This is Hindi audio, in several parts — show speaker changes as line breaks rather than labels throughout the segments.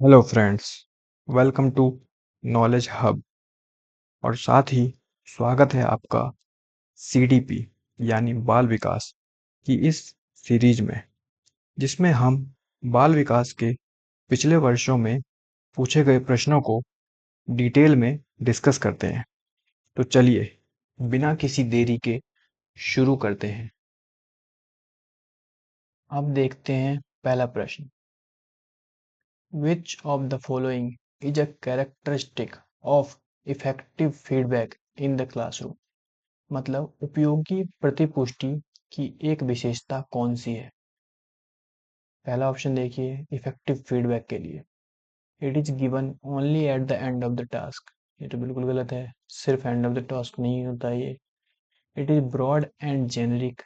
Hello friends, welcome to knowledge hub और साथ ही स्वागत है आपका सीडीपी यानी बाल विकास की इस सीरीज में, जिसमें हम बाल विकास के पिछले वर्षों में पूछे गए प्रश्नों को डिटेल में डिस्कस करते हैं। तो चलिए बिना किसी देरी के शुरू करते हैं। अब देखते हैं पहला प्रश्न। Which of the following is a characteristic of effective feedback in the classroom? मतलब उपयोगी प्रतिपुष्टि की एक विशेषता कौन सी है? पहला ऑप्शन देखिए इफेक्टिव फीडबैक के लिए it is given only at the end of the task. ये तो बिल्कुल गलत है, सिर्फ एंड ऑफ द टास्क नहीं होता ये। It is broad and generic,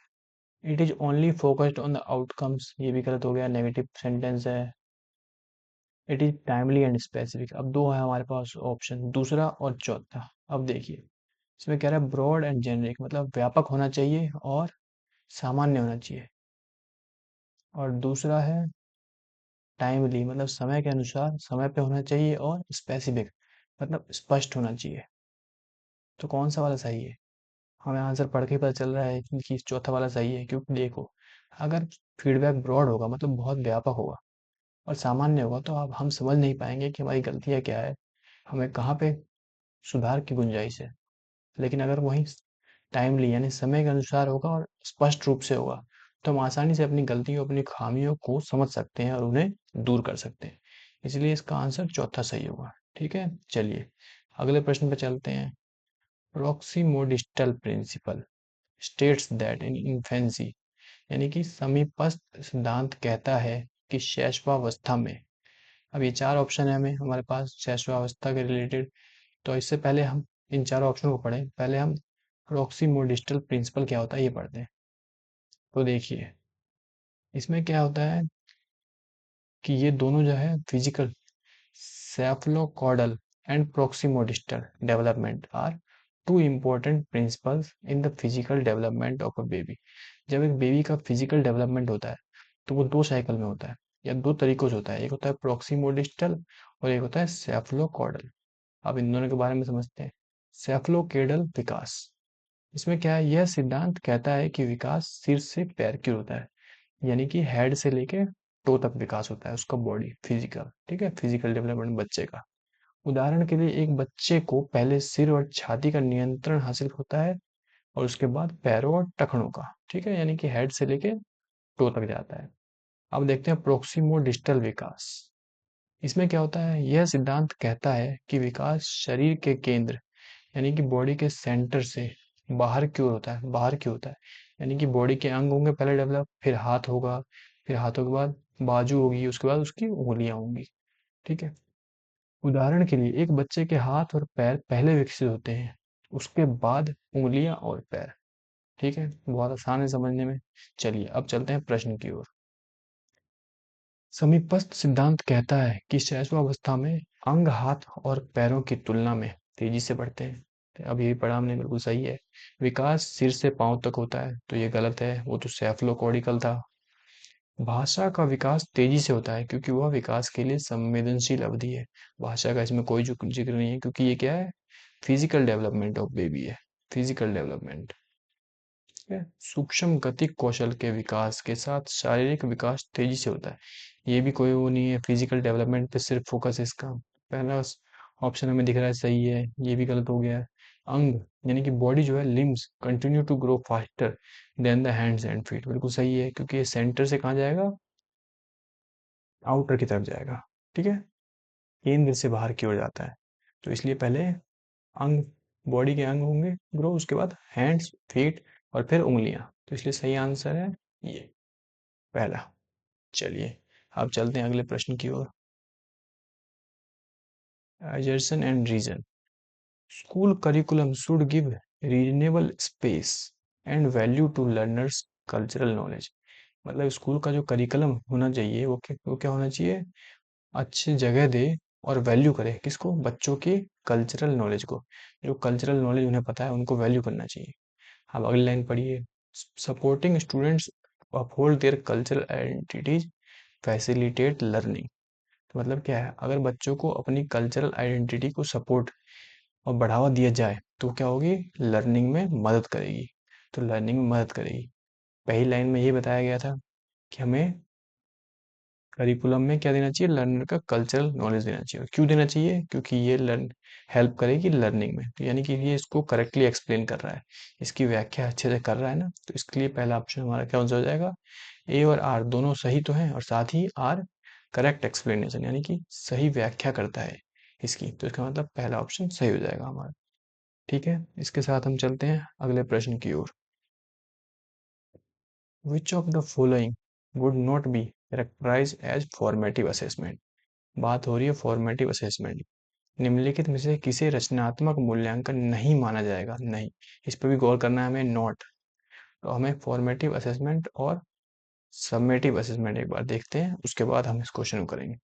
it is only focused on the outcomes, ये भी गलत हो गया, नेगेटिव सेंटेंस है। It is timely and specific. अब दो है हमारे पास ऑप्शन, दूसरा और चौथा। अब देखिए इसमें कह रहा है ब्रॉड एंड जेनरिक, मतलब व्यापक होना चाहिए और सामान्य होना चाहिए। और दूसरा है टाइमली, मतलब समय के अनुसार समय पे होना चाहिए, और स्पेसिफिक मतलब स्पष्ट होना चाहिए। तो कौन सा वाला सही है? हमें आंसर पढ़ के ही पता चल रहा है कि चौथा वाला सही है, क्योंकि देखो अगर फीडबैक ब्रॉड होगा मतलब बहुत व्यापक होगा, और सामान्य होगा तो अब हम समझ नहीं पाएंगे कि हमारी गलतियाँ क्या है, हमें कहाँ पे सुधार की गुंजाइश है। लेकिन अगर वही टाइमली यानी समय के अनुसार होगा और स्पष्ट रूप से होगा, तो हम आसानी से अपनी गलतियों अपनी खामियों को समझ सकते हैं और उन्हें दूर कर सकते हैं। इसलिए इसका आंसर चौथा सही होगा। ठीक है, चलिए अगले प्रश्न पर चलते हैं। Proximodistal principle states that in infancy, यानी कि समीपस्थ सिद्धांत कहता है कि शैशवावस्था में। अब ये चार ऑप्शन है हमें हमारे पास शैशवावस्था के रिलेटेड। तो इससे पहले हम इन चारों ऑप्शन को पढ़ें, पहले हम प्रोक्सीमोडिस्टल प्रिंसिपल क्या होता है ये पढ़ते हैं। तो देखिए इसमें क्या होता है कि ये दोनों जो है physical cephalocaudal and proximodistal development are two important principles in the physical development of a baby। जब एक बेबी का फिजिकल डेवलपमेंट होता है तो वो दो साइकिल में होता है या दो तरीकों से होता है, एक होता है प्रोक्सीमोडिस्टल और एक होता है सेफलोकॉडल। अब इन दोनों के बारे में समझते हैं। सेफलोकेडल विकास, इसमें क्या है, यह सिद्धांत कहता है कि विकास सिर से पैर की ओर होता है, यानी कि हेड से लेके टो तक विकास होता है उसका बॉडी फिजिकल। ठीक है, फिजिकल डेवलपमेंट बच्चे का। उदाहरण के लिए एक बच्चे को पहले सिर और छाती का नियंत्रण हासिल होता है और उसके बाद पैरों और टखनों का। ठीक है, यानी कि हेड से लेके टो तक जाता है। अब देखते हैं प्रोक्सिमो डिजिटल विकास। इसमें क्या होता है, यह सिद्धांत कहता है कि विकास शरीर के केंद्र यानी कि बॉडी के सेंटर से बाहर की ओर होता है, बाहर की होता है। यानी कि बॉडी के अंग होंगे पहले डेवलप, फिर हाथ होगा, फिर हाथों के बाद बाजू होगी, उसके बाद उसकी उंगलियां होंगी। ठीक है, उदाहरण के लिए एक बच्चे के हाथ और पैर पहले विकसित होते हैं, उसके बाद उंगलियां और पैर। ठीक है, बहुत आसान है समझने में। चलिए अब चलते हैं प्रश्न की ओर। समीपस्थ सिद्धांत कहता है कि शैशवावस्था में अंग हाथ और पैरों की तुलना में तेजी से बढ़ते हैं। तो अब यही पढ़ा हमने, बिल्कुल सही है। विकास सिर से पांव तक होता है, तो ये गलत है, वो तो सेफलोकॉर्डिकल था। भाषा का विकास तेजी से होता है क्योंकि वह विकास के लिए संवेदनशील अवधि है। भाषा का इसमें कोई जिक्र नहीं है, क्योंकि ये क्या है, फिजिकल डेवलपमेंट ऑफ बेबी है, फिजिकल डेवलपमेंट। ठीक है, सूक्ष्म गति कौशल के विकास के साथ शारीरिक विकास तेजी से होता है। ये भी कोई वो नहीं है, फिजिकल डेवलपमेंट पे सिर्फ फोकस है इसका। पहला ऑप्शन हमें दिख रहा है सही है, ये भी गलत हो गया है। अंग यानी कि बॉडी जो है, limbs continue to grow faster than the hands and feet, बिल्कुल सही है, क्योंकि ये सेंटर से कहाँ जाएगा, आउटर की तरफ जाएगा। ठीक है, केंद्र से बाहर की ओर जाता है। तो इसलिए पहले अंग, बॉडी के अंग होंगे ग्रो, उसके बाद हैंड्स फीट और फिर उंगलियां। तो इसलिए सही आंसर है ये पहला। चलिए अब चलते हैं अगले प्रश्न की ओर। Assertion and reason, school curriculum should give reasonable space and value to learners cultural knowledge. मतलब स्कूल का जो करिकुलम होना चाहिए वो क्या होना चाहिए, अच्छी जगह दे और वैल्यू करे किसको, बच्चों की कल्चरल नॉलेज को। जो कल्चरल नॉलेज उन्हें पता है उनको वैल्यू करना चाहिए। अब अगली लाइन पढ़िए। Supporting students uphold their cultural identities facilitate learning. तो मतलब क्या है, अगर बच्चों को अपनी कल्चरल आइडेंटिटी को सपोर्ट और बढ़ावा दिया जाए तो क्या होगी, लर्निंग में मदद करेगी। तो लर्निंग में मदद करेगी। पहली लाइन में ये बताया गया था कि हमें करिकुलम में क्या देना चाहिए, लर्नर का कल्चरल नॉलेज देना चाहिए। क्यों देना चाहिए, क्योंकि ये लर्न हेल्प करेगी लर्निंग में। तो यानी कि ये इसको करेक्टली एक्सप्लेन कर रहा है, इसकी व्याख्या अच्छे से कर रहा है ना, तो इसके लिए पहला ऑप्शन हमारा क्या आंसर हो जाएगा, ए और आर दोनों सही तो हैं, और साथ ही आर करेक्ट एक्सप्लेनेशन यानी कि सही व्याख्या करता है इसकी। तो इसका मतलब पहला ऑप्शन सही हो जाएगा हमारा। ठीक है, इसके साथ हम चलते हैं अगले प्रश्न की ओर। Which of the following would not be characterize as formative assessment. बात हो रही है फॉर्मेटिव असेसमेंट। निम्नलिखित में से किसे रचनात्मक मूल्यांकन नहीं माना जाएगा, नहीं, इस पर भी गौर करना है हमें, नॉट। तो हमें फॉर्मेटिव असेसमेंट और सबमेटिव असेसमेंट एक बार देखते हैं, उसके बाद हम इस क्वेश्चन को करेंगे।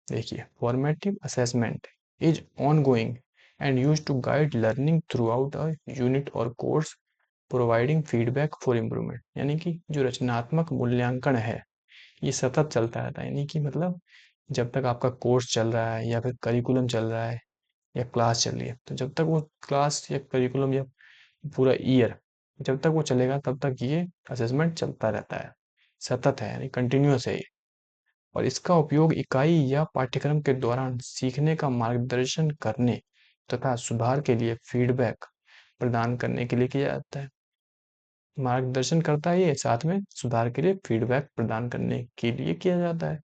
देखिए, formative assessment is ongoing and use to guide learning throughout a unit और course, providing feedback for improvement. यानी कि जो रचनात्मक मूल्यांकन है ये सतत चलता रहता है, यानी कि मतलब जब तक आपका कोर्स चल रहा है या फिर करिकुलम चल रहा है या क्लास चल रही है, तो जब तक वो क्लास या करिकुलम या पूरा ईयर जब तक वो चलेगा तब तक ये असेसमेंट चलता रहता है, सतत है यानी कंटिन्यूअस है ये। और इसका उपयोग इकाई या पाठ्यक्रम के दौरान सीखने का मार्गदर्शन करने तथा सुधार के लिए फीडबैक प्रदान करने के लिए किया जाता है। मार्गदर्शन करता है ये, साथ में सुधार के लिए फीडबैक प्रदान करने के लिए किया जाता है।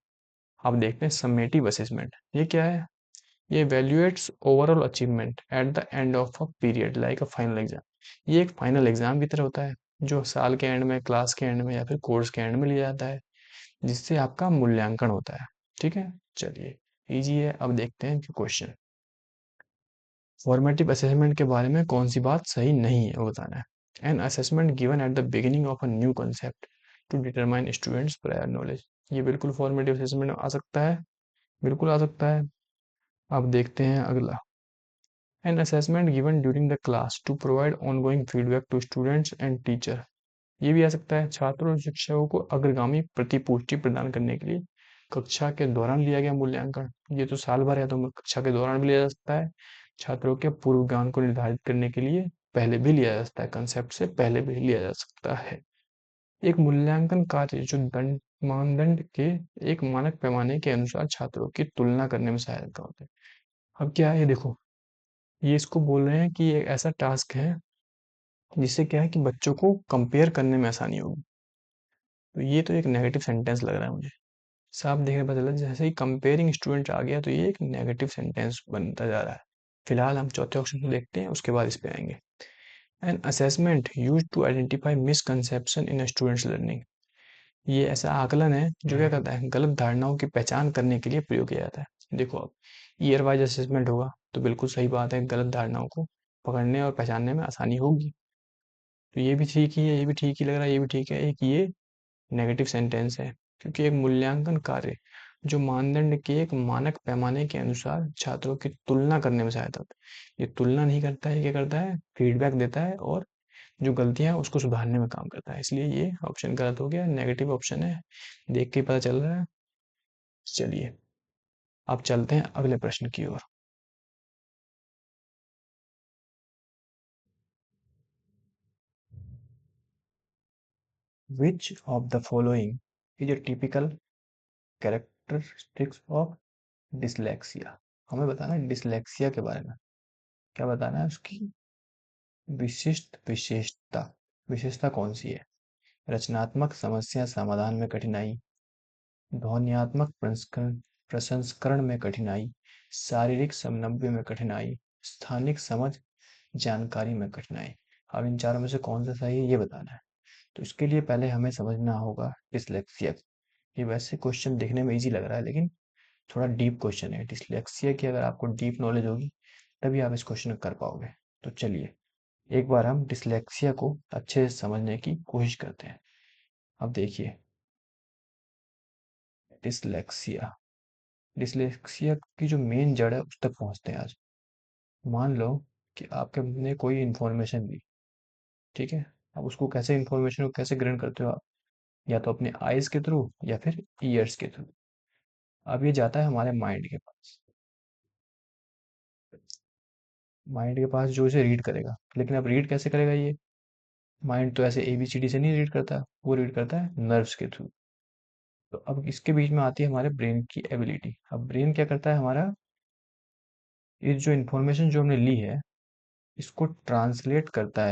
अब देखते हैं समेटिव असेसमेंट, ये क्या है, ये evaluates overall achievement at the end of a period like a final exam. ये एक फाइनल एग्जाम की तरह होता है, जो साल के एंड में, क्लास के एंड में या फिर कोर्स के एंड में लिया जाता है, जिससे आपका मूल्यांकन होता है। ठीक है, चलिए, इजी है। अब देखते हैं कि क्वेश्चन फॉर्मेटिव असेसमेंट के बारे में कौन सी बात सही नहीं है वो बताना है। An assessment given at the beginning of a new concept to determine students prior knowledge. ये बिल्कुल फॉर्मेटिव असेसमेंट आ सकता है, बिल्कुल आ सकता है। अब देखते हैं अगला, an assessment given during the class to provide ongoing feedback to students and teacher। ये भी आ सकता है, छात्रों और शिक्षकों को अग्रगामी प्रतिपुष्टि प्रदान करने के लिए कक्षा के दौरान लिया गया मूल्यांकन। ये तो साल भर है तो कक्षा के दौरान भी लिया जा सकता है। छात्रों के पूर्व ज्ञान को निर्धारित करने के लिए पहले भी लिया जा सकता है, कंसेप्ट से पहले भी लिया जा सकता है। एक मूल्यांकन कार्य जो दंड मानदंड के एक मानक पैमाने के अनुसार छात्रों की तुलना करने में सहायक होते हैं। अब क्या है ये देखो, ये इसको बोल रहे हैं कि ये ऐसा टास्क है जिससे क्या है कि बच्चों को कंपेयर करने में आसानी होगी। तो ये तो एक नेगेटिव सेंटेंस लग रहा है मुझे, साफ देखने पता चला जैसे ही कंपेयरिंग स्टूडेंट आ गया तो ये एक नेगेटिव सेंटेंस बनता जा रहा है। फिलहाल हम चौथे ऑप्शन को देखते हैं, उसके बाद इस पे आएंगे। An assessment use to identify misconception in students learning. ये ऐसा आकलन है जो क्या करता है, गलत धारणाओं की पहचान करने के लिए प्रयोग किया जाता है। देखो, अब ईयर वाइज असेसमेंट होगा तो बिल्कुल सही बात है, गलत धारणाओं को पकड़ने और पहचानने में आसानी होगी। तो ये भी ठीक ही है, ये भी ठीक ही लग रहा है, ये भी ठीक है। एक ये नेगेटिव सेंटेंस है, क्योंकि एक मूल्यांकन कार्य जो मानदंड के एक मानक पैमाने के अनुसार छात्रों की तुलना करने में सहायता होता है। ये तुलना नहीं करता है, ये क्या करता है, फीडबैक देता है और जो गलतियां हैं उसको सुधारने में काम करता है। इसलिए ये ऑप्शन गलत हो गया, नेगेटिव ऑप्शन है, देख के ही पता चल रहा है। चलिए, अब चलते हैं अगले प्रश्न की ओर। Which of the following is a typical characteristics of dyslexia. हमें बताना है डिसलेक्सिया के बारे में, क्या बताना है उसकी विशिष्ट विशेषता। विशेषता कौन सी है, रचनात्मक समस्या समाधान में कठिनाई, ध्वन्यात्मक प्रसंस्करण में कठिनाई, शारीरिक समन्वय में कठिनाई, स्थानिक समझ जानकारी में कठिनाई। अब इन चारों में से कौन सा सही है ये बताना है। तो इसके लिए पहले हमें समझना होगा डिसलेक्सिया। ये वैसे क्वेश्चन देखने में इजी लग रहा है लेकिन थोड़ा डीप क्वेश्चन है। डिसलेक्सिया की अगर आपको डीप नॉलेज होगी तभी आप इस क्वेश्चन को कर पाओगे। तो चलिए, एक बार हम डिसलेक्सिया को अच्छे से समझने की कोशिश करते हैं। अब देखिए, डिसलेक्सिया डिसलेक्सिया की जो मेन जड़ है उस तक पहुंचते हैं आज। मान लो कि आपके ने कोई इन्फॉर्मेशन दी, ठीक है। अब उसको कैसे, इन्फॉर्मेशन को कैसे ग्रहण करते हो आप, या तो अपने आईज के थ्रू या फिर ईयर्स के थ्रू। अब ये जाता है हमारे माइंड के पास, माइंड के पास जो इसे रीड करेगा। लेकिन अब रीड कैसे करेगा ये? माइंड तो ऐसे ABCD से नहीं रीड करता, वो रीड करता है नर्व्स के थ्रू। तो अब इसके बीच में आती है हमारे ब्रेन की एबिलिटी। अब ब्रेन क्या करता है हमारा, ये जो इन्फॉर्मेशन जो हमने ली है इसको ट्रांसलेट करता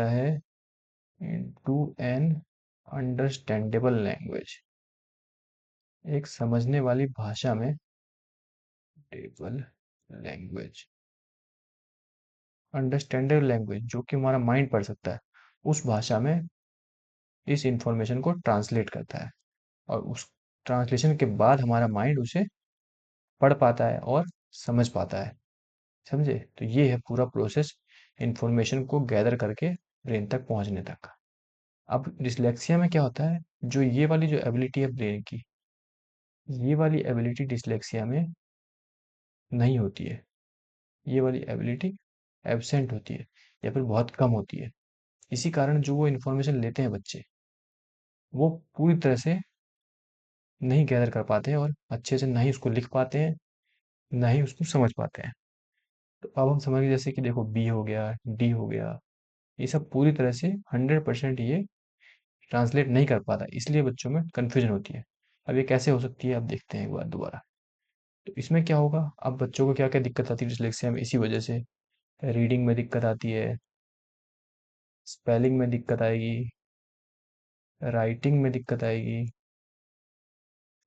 है इनटू एन अंडरस्टैंडेबल लैंग्वेज, एक समझने वाली भाषा में, टेबल लैंग्वेज, अंडरस्टैंडेबल लैंग्वेज जो कि हमारा माइंड पढ़ सकता है, उस भाषा में इस इंफॉर्मेशन को ट्रांसलेट करता है। और उस ट्रांसलेशन के बाद हमारा माइंड उसे पढ़ पाता है और समझ पाता है। समझे? तो ये है पूरा प्रोसेस इंफॉर्मेशन को गैदर करके ब्रेन तक पहुंचने तक का। अब डिसलेक्सिया में क्या होता है, जो ये वाली जो एबिलिटी है ब्रेन की, ये वाली एबिलिटी डिसलेक्सिया में नहीं होती है। ये वाली एबिलिटी एब्सेंट होती है या फिर बहुत कम होती है। इसी कारण जो वो इंफॉर्मेशन लेते हैं बच्चे, वो पूरी तरह से नहीं गैदर कर पाते हैं और अच्छे से नहीं उसको लिख पाते हैं, ना ही उसको समझ पाते हैं। तो अब हम समझ गए, जैसे कि देखो बी हो गया, डी हो गया, ये सब पूरी तरह से 100% ये ट्रांसलेट नहीं कर पाता, इसलिए बच्चों में कन्फ्यूजन होती है। अब ये कैसे हो सकती है, अब देखते हैं एक बार दोबारा। तो इसमें क्या होगा, अब बच्चों को क्या क्या दिक्कत आती है डिसलेक्सिया में, इसी वजह से रीडिंग में दिक्कत आती है, स्पेलिंग में दिक्कत आएगी, राइटिंग में दिक्कत आएगी,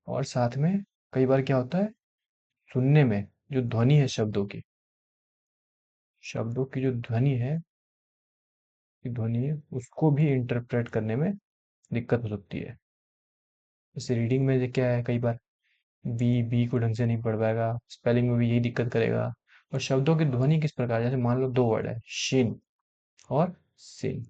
और साथ में कई बार क्या होता है, सुनने में जो ध्वनि है शब्दों की जो ध्वनि है उसको भी इंटरप्रेट करने में दिक्कत हो सकती है। जैसे रीडिंग में क्या है, कई बार बी बी को ढंग से नहीं पढ़ पाएगा, स्पेलिंग में भी यही दिक्कत करेगा। और शब्दों की ध्वनि किस प्रकार, जैसे मान लो दो वर्ड है, शिन और सिन।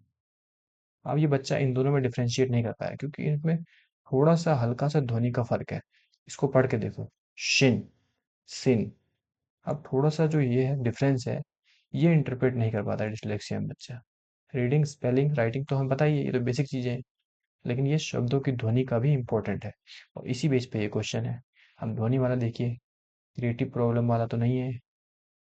अब ये बच्चा इन दोनों में डिफरेंशिएट नहीं कर पाया क्योंकि इनमें थोड़ा सा हल्का सा ध्वनि का फर्क है। इसको पढ़ के देखो, शिन, सिन। अब थोड़ा सा जो ये है डिफरेंस है, ये इंटरप्रेट नहीं कर पाता है डिसलेक्सिया में बच्चा। रीडिंग स्पेलिंग राइटिंग तो हमें पता ही है, ये तो बेसिक चीजें हैं, लेकिन ये शब्दों की ध्वनि का भी इम्पोर्टेंट है। और इसी बेस पे ये क्वेश्चन है। हम ध्वनि वाला देखिए, क्रिएटिव प्रॉब्लम वाला तो नहीं है,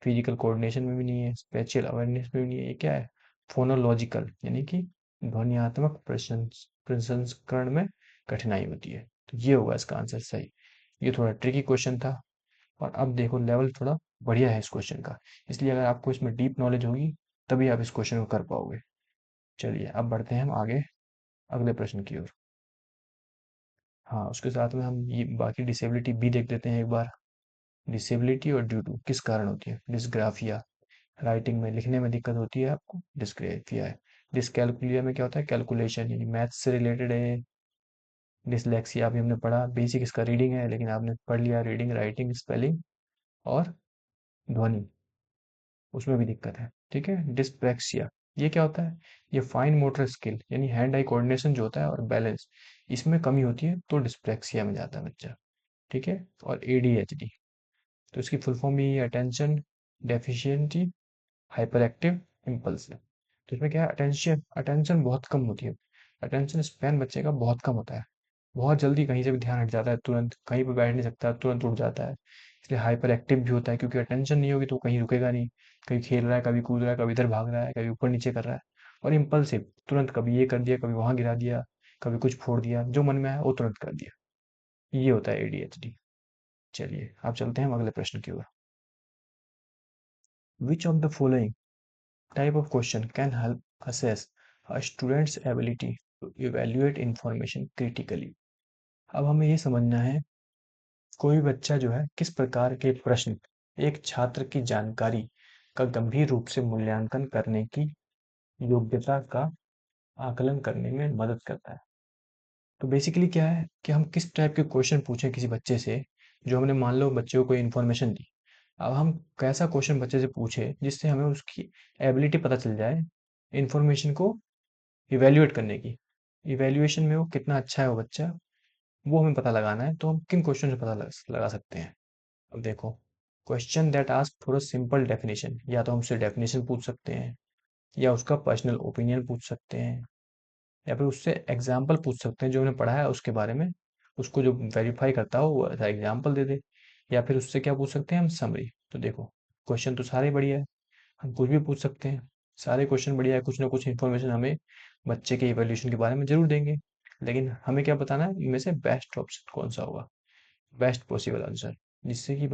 फिजिकल कोऑर्डिनेशन में भी नहीं है, स्पेशियल अवेयरनेस में भी नहीं है, ये क्या है, फोनोलॉजिकल, यानी कि ध्वनियात्मक प्रसंस्करण में कठिनाई होती है। तो ये होगा इसका आंसर सही। ये थोड़ा ट्रिकी क्वेश्चन था, और अब देखो लेवल थोड़ा बढ़िया है इस क्वेश्चन का, इसलिए अगर आपको इसमें डीप नॉलेज होगी तभी आप इस क्वेश्चन को कर पाओगे। चलिए अब बढ़ते हैं हम आगे अगले प्रश्न की ओर। हाँ, उसके साथ में हम ये बाकी डिसेबिलिटी भी देख लेते हैं एक बार। डिसेबिलिटी और ड्यू टू किस कारण होती है, डिस्ग्राफिया, राइटिंग में लिखने में दिक्कत होती है आपको, डिस्ग्राफिया है। डिसकैलकुलिया में क्या होता है, कैलकुलेशन यानी मैथ्स से रिलेटेड है। डिसलेक्सिया अभी हमने पढ़ा, बेसिक इसका रीडिंग है, लेकिन आपने पढ़ लिया रीडिंग राइटिंग स्पेलिंग और ध्वनि, उसमें भी दिक्कत है। ठीक है, डिस्प्रैक्सिया ये क्या होता है, ये फाइन मोटर स्किल यानी हैंड आई कोऑर्डिनेशन जो होता है और बैलेंस, इसमें कमी होती है तो डिस्प्रैक्सिया में जाता है बच्चा। ठीक है, और ADHD, तो इसकी फुल फॉर्म भी attention deficiency hyper active impulsive. तो इसमें क्या है, अटेंशन अटेंशन बहुत कम होती है, अटेंशन स्पैन बच्चे का बहुत कम होता है, बहुत जल्दी कहीं से भी ध्यान हट जाता है, तुरंत कहीं पे बैठ नहीं सकता, तुरंत उठ जाता है। इसलिए हाइपर एक्टिव भी होता है, क्योंकि अटेंशन नहीं होगी तो कहीं रुकेगा नहीं, कहीं खेल रहा है, कभी कूद रहा है, कभी इधर भाग रहा है, कभी ऊपर नीचे कर रहा है। और इम्पल्सिव, तुरंत कभी ये कर दिया, कभी वहां गिरा दिया, कभी कुछ फोड़ दिया, जो मन में आया वो तुरंत कर दिया। ये होता है ADHD। चलिए आप चलते हैं हम अगले प्रश्न की ओर। Which of the following type of question can help assess a student's ability to evaluate information critically। अब हमें ये समझना है, कोई बच्चा जो है किस प्रकार के प्रश्न एक छात्र की जानकारी का गंभीर रूप से मूल्यांकन करने की योग्यता का आकलन करने में मदद करता है। तो बेसिकली क्या है कि हम किस टाइप के क्वेश्चन पूछें किसी बच्चे से, जो हमने मान लो बच्चे को कोई इन्फॉर्मेशन दी, अब हम कैसा क्वेश्चन बच्चे से पूछे जिससे हमें उसकी एबिलिटी पता चल जाए इन्फॉर्मेशन को इवेल्युएट करने की। इवेल्युएशन में वो कितना अच्छा है वो बच्चा, वो हमें पता लगाना है, तो हम किन क्वेश्चन से पता लगा सकते हैं। अब देखो, question that ask for a simple definition, या तो हमसे डेफिनेशन पूछ सकते हैं, या उसका पर्सनल ओपिनियन पूछ सकते हैं, या फिर उससे एग्जाम्पल पूछ सकते हैं जो हमने पढ़ा है उसके बारे में, उसको जो वेरीफाई करता हो वो ऐसा एग्जाम्पल दे दे। या फिर उससे क्या पूछ सकते हैं हम, समरी। तो देखो, क्वेश्चन तो सारे बढ़िया है, हम कुछ भी पूछ सकते हैं, सारे क्वेश्चन बढ़िया है, कुछ ना कुछ इन्फॉर्मेशन हमें बच्चे के इवोल्यूशन के बारे में जरूर देंगे। लेकिन हमें क्या बताना है इनमें से बेस्ट ऑप्शन कौन सा होगा, बेस्ट पॉसिबल आंसर, जिससे कि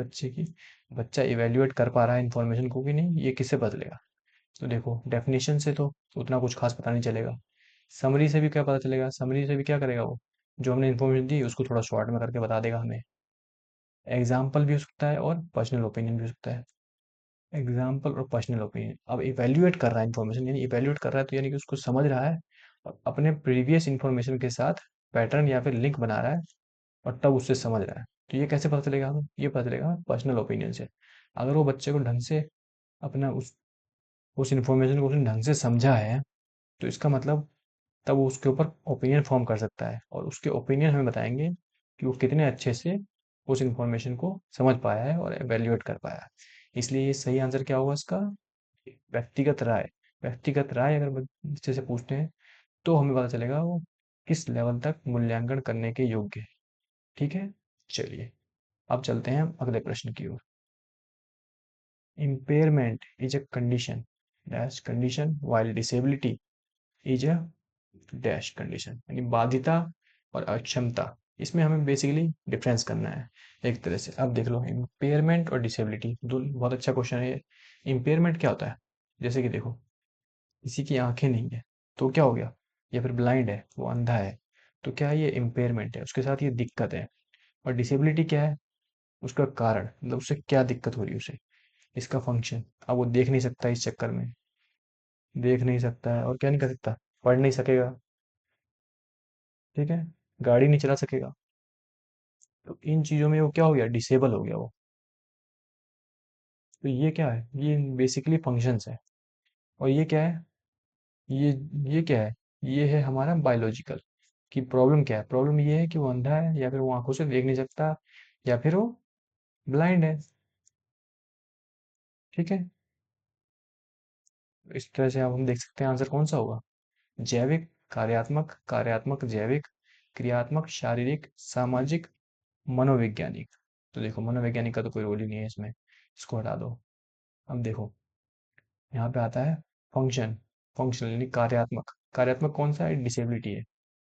बच्चा इवेल्युएट कर पा रहा है इन्फॉर्मेशन को कि नहीं, ये किससे पता चलेगा। तो देखो, डेफिनेशन से तो उतना कुछ खास पता नहीं चलेगा, समरी से भी क्या पता चलेगा, समरी से भी क्या करेगा वो, जो हमने इन्फॉर्मेशन दी उसको थोड़ा शॉर्ट में करके बता देगा हमें। एग्जाम्पल भी हो सकता है और पर्सनल ओपिनियन भी हो सकता है। एग्जाम्पल और पर्सनल ओपिनियन, अब इवेल्युएट कर रहा है इन्फॉर्मेशन, यानी इवेल्युएट कर रहा है तो यानी कि उसको समझ रहा है और अपने प्रीवियस इन्फॉर्मेशन के साथ पैटर्न या फिर लिंक बना रहा है और तब उससे समझ रहा है। तो ये कैसे पता चलेगा हमें, ये पता चलेगा पर्सनल ओपिनियन से। अगर वो बच्चे को ढंग से अपना उस इन्फॉर्मेशन को उसने ढंग से समझा है, तो इसका मतलब तब वो उसके ऊपर ओपिनियन फॉर्म कर सकता है और उसके ओपिनियन हमें बताएंगे कि वो कितने अच्छे से उस इन्फॉर्मेशन को समझ पाया है और एवेल्युएट कर पाया है। इसलिए ये सही आंसर क्या होगा इसका, व्यक्तिगत राय। व्यक्तिगत राय अगर बच्चे से पूछते हैं तो हमें पता चलेगा वो किस लेवल तक मूल्यांकन करने के योग्य है। ठीक है, चलिए अब चलते हैं हम अगले प्रश्न की ओर। Impairment is a condition dash condition while disability is a dash condition, यानी बाधिता और अक्षमता, इसमें हमें बेसिकली डिफरेंस करना है एक तरह से। अब देख लो, इम्पेयरमेंट और डिसेबिलिटी दो, बहुत अच्छा क्वेश्चन है ये। इम्पेयरमेंट क्या होता है, जैसे कि देखो, किसी की आंखें नहीं है तो क्या हो गया, या फिर ब्लाइंड है, वो अंधा है, तो क्या है, ये इम्पेयरमेंट है, उसके साथ ये दिक्कत है। और डिसेबिलिटी क्या है, उसका कारण, मतलब उससे क्या दिक्कत हो रही है उसे, इसका फंक्शन। अब वो देख नहीं सकता, इस चक्कर में देख नहीं सकता है और क्या नहीं कर सकता, पढ़ नहीं सकेगा, ठीक है, गाड़ी नहीं चला सकेगा। तो इन चीजों में वो क्या हो गया, डिसेबल हो गया वो। तो ये क्या है, ये बेसिकली फंक्शंस है। और ये क्या है, ये ये क्या है, ये है हमारा बायोलॉजिकल। कि प्रॉब्लम क्या है, प्रॉब्लम ये है कि वो अंधा है या फिर वो आंखों से देख नहीं सकता या फिर वो ब्लाइंड है। ठीक है, इस तरह से अब हम देख सकते हैं आंसर कौन सा होगा। जैविक, कार्यात्मक, कार्यात्मक जैविक, क्रियात्मक शारीरिक, सामाजिक, मनोवैज्ञानिक। तो देखो, मनोवैज्ञानिक का तो कोई रोल ही नहीं है इसमें, इसको हटा दो। अब देखो, यहाँ पे आता है फंक्शन, फंक्शनल यानी कार्यात्मक। कार्यात्मक कौन सा है, डिसेबिलिटी है,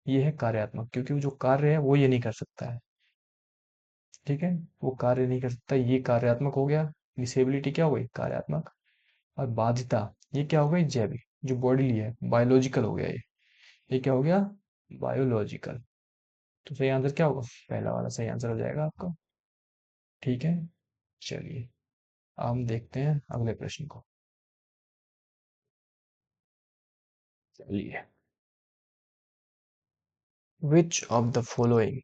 ये है कार्यात्मक, क्योंकि वो जो कार्य है वो ये नहीं कर सकता है। ठीक है, वो कार्य नहीं कर सकता, ये कार्यात्मक हो गया। डिसेबिलिटी क्या हो गई, कार्यात्मक। और बाधिता, ये क्या हो गई, जैविक, जो बॉडी है, बायोलॉजिकल हो गया ये क्या हो गया, बायोलॉजिकल। तो सही आंसर क्या होगा, पहला वाला सही आंसर हो जाएगा आपका। ठीक है, चलिए अब हम देखते हैं अगले प्रश्न को। चलिए, which of the following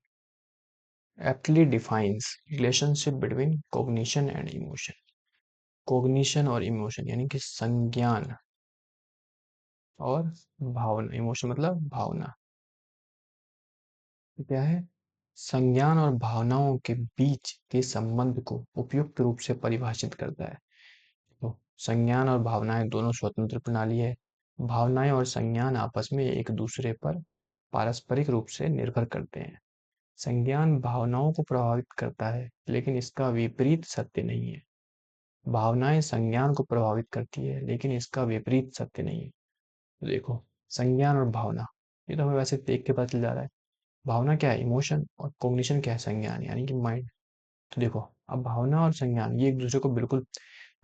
aptly defines relationship between cognition and emotion। cognition और emotion यानी कि संज्ञान और भावना, इमोशन मतलब भावना। तो क्या है, संज्ञान और भावनाओं के बीच के संबंध को उपयुक्त रूप से परिभाषित करता है। तो संज्ञान और भावनाएं दोनों स्वतंत्र प्रणाली है। भावनाएं और संज्ञान आपस में एक दूसरे पर पारस्परिक रूप से निर्भर करते हैं। संज्ञान भावनाओं को प्रभावित करता है लेकिन इसका विपरीत सत्य नहीं है। भावनाएं संज्ञान को प्रभावित करती है लेकिन इसका विपरीत सत्य नहीं है। तो देखो, संज्ञान और भावना, ये तो हमें वैसे देख के पता चल जा रहा है। भावना क्या है, इमोशन, और कॉग्निशन क्या है, संज्ञान यानी कि माइंड। तो देखो, अब भावना और संज्ञान ये एक दूसरे को बिल्कुल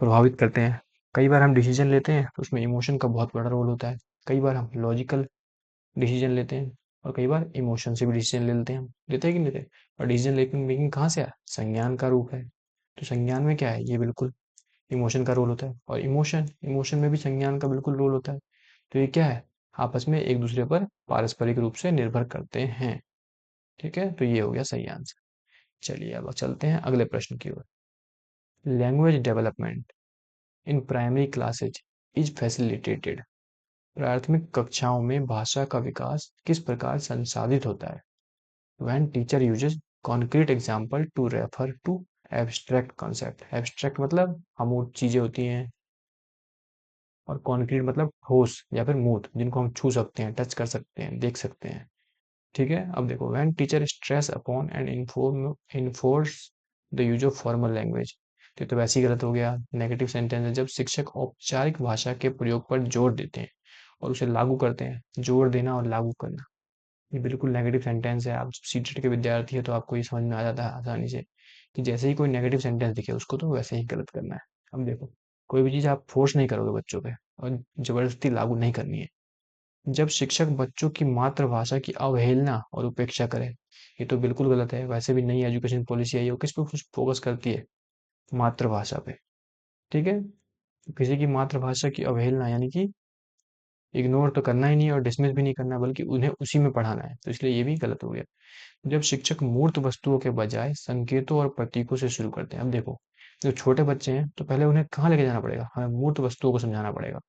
प्रभावित करते हैं। कई बार हम डिसीजन लेते हैं तो उसमें इमोशन का बहुत बड़ा रोल होता है। कई बार हम लॉजिकल डिसीजन लेते हैं और कई बार इमोशन से भी डिसीजन ले लेते हैं, हम लेते हैं कि नहीं लेते। और डिसीजन मेकिंग कहाँ से आया, संज्ञान का रूप है। तो संज्ञान में क्या है, ये बिल्कुल इमोशन का रोल होता है। और इमोशन इमोशन में भी संज्ञान का बिल्कुल रोल होता है। तो ये क्या है, आपस में एक दूसरे पर पारस्परिक रूप से निर्भर करते हैं। ठीक है, तो ये हो गया सही आंसर। चलिए अब चलते हैं अगले प्रश्न की ओर। Language development in primary classes is facilitated. प्राथमिक कक्षाओं में भाषा का विकास किस प्रकार संसाधित होता है। When teacher uses concrete example to refer to abstract concept. Abstract मतलब अमूर्त चीजें होती हैं, और कॉन्क्रीट मतलब ठोस या फिर मूर्त, जिनको हम छू सकते हैं, टच कर सकते हैं, देख सकते हैं। ठीक है, अब देखो, when teacher stress upon and enforce the use of formal language, तो वैसे ही गलत हो गया। नेगेटिव सेंटेंस है, जब शिक्षक औपचारिक भाषा के प्रयोग पर जोर देते हैं और उसे लागू करते हैं। जोर देना और लागू करना, ये बिल्कुल नेगेटिव सेंटेंस है। आप जब सीटेट के विद्यार्थी है तो आपको ये समझ में आ जाता है आसानी से कि जैसे ही कोई नेगेटिव सेंटेंस दिखे उसको तो वैसे ही गलत करना है। अब देखो, कोई भी चीज़ आप फोर्स नहीं करोगे बच्चों पे और जबरदस्ती लागू नहीं करनी है। जब शिक्षक बच्चों की मातृभाषा की अवहेलना और उपेक्षा करे, ये तो बिल्कुल गलत है। वैसे भी नई एजुकेशन पॉलिसी आई है, वो किस पे फोकस करती है? मातृभाषा पे। ठीक है, तो किसी की मातृभाषा की अवहेलना यानी कि इग्नोर तो करना ही नहीं और डिसमिस भी नहीं करना, बल्कि उन्हें उसी में पढ़ाना है, तो इसलिए ये भी गलत हो गया। जब शिक्षक मूर्त वस्तुओं के बजाय संकेतों और प्रतीकों से शुरू करते हैं। अब देखो, जो छोटे बच्चे हैं तो पहले उन्हें कहाँ लेके जाना पड़ेगा? हमें मूर्त वस्तुओं को समझाना पड़ेगा,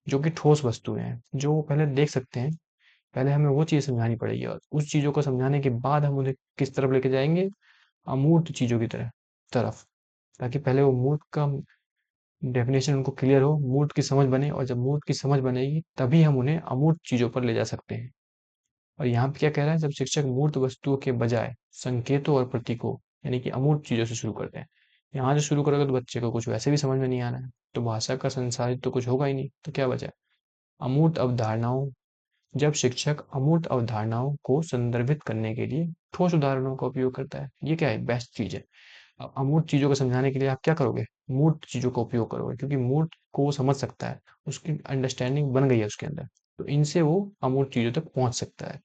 जो कि ठोस वस्तुएं हैं, जो वो पहले देख सकते हैं। पहले हमें वो चीज़ समझानी पड़ेगी और उस चीज़ों को समझाने के बाद हम उन्हें किस तरफ लेके जाएंगे? अमूर्त चीज़ों की तरफ, ताकि पहले वो मूर्त का डेफिनेशन उनको क्लियर हो, मूर्त की समझ बने, और जब मूर्त की समझ बनेगी तभी हम उन्हें अमूर्त चीज़ों पर ले जा सकते हैं। और यहाँ पे क्या कह रहा है? जब शिक्षक मूर्त वस्तुओं के बजाय संकेतों और प्रतीकों यानी कि अमूर्त चीजों से शुरू करते हैं। यहाँ जो शुरू करोगे तो बच्चे को कुछ वैसे भी समझ में नहीं आना है, तो भाषा का संसाधित तो कुछ होगा ही नहीं, तो क्या बचा? अमूर्त अवधारणाओं। जब शिक्षक अमूर्त अवधारणाओं को संदर्भित करने के लिए ठोस उदाहरणों का उपयोग करता है, ये क्या है? बेस्ट चीज है। अमूर्त चीजों को समझाने के लिए आप क्या करोगे? मूर्त चीजों का उपयोग करोगे, क्योंकि मूर्त को वो समझ सकता है, उसकी अंडरस्टैंडिंग बन गई है उसके अंदर, तो इनसे वो अमूर्त चीजों तक पहुंच सकता है।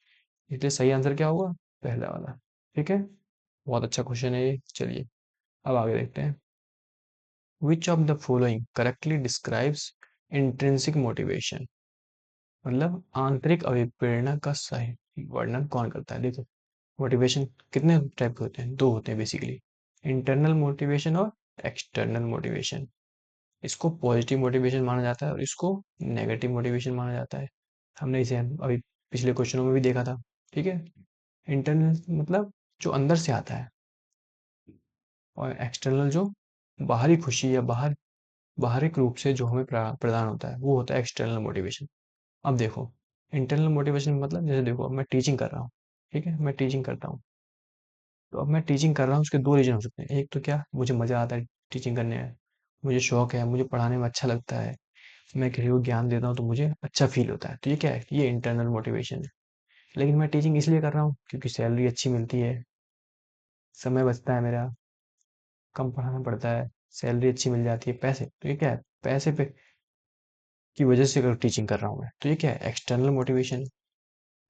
इसलिए सही आंसर क्या होगा? पहला वाला। ठीक है, बहुत अच्छा क्वेश्चन है ये। चलिए अब आगे देखते हैं। विच of the following correctly describes intrinsic motivation, मतलब आंतरिक अभिप्रेरणा का सही वर्णन कौन करता है? देखो, मोटिवेशन कितने टाइप के होते हैं? दो होते हैं बेसिकली, इंटरनल मोटिवेशन और एक्सटर्नल मोटिवेशन। इसको पॉजिटिव मोटिवेशन माना जाता है और इसको नेगेटिव मोटिवेशन माना जाता है। हमने इसे अभी पिछले क्वेश्चनों में भी देखा था। ठीक है, इंटरनल मतलब जो अंदर से आता है, और एक्सटर्नल जो बाहरी खुशी या बाहरिक रूप से जो हमें प्रदान होता है, वो होता है एक्सटर्नल मोटिवेशन। अब देखो, इंटरनल मोटिवेशन मतलब जैसे देखो, अब मैं टीचिंग कर रहा हूँ। ठीक है, मैं टीचिंग करता हूँ, तो अब मैं टीचिंग कर रहा हूँ, उसके दो रीजन हो सकते हैं। एक तो क्या, मुझे मजा आता है टीचिंग करने में, मुझे शौक है, मुझे पढ़ाने में अच्छा लगता है, मैं किसी को ज्ञान देता हूँ तो मुझे अच्छा फील होता है, तो ये क्या है? ये इंटरनल मोटिवेशन है। लेकिन मैं टीचिंग इसलिए कर रहा हूँ क्योंकि सैलरी अच्छी मिलती है, समय बचता है मेरा, कम पढ़ाना पड़ता है, सैलरी अच्छी मिल जाती है, पैसे, तो ये क्या है? पैसे पे की वजह से अगर टीचिंग कर रहा हूँ मैं, तो ये क्या है? External motivation.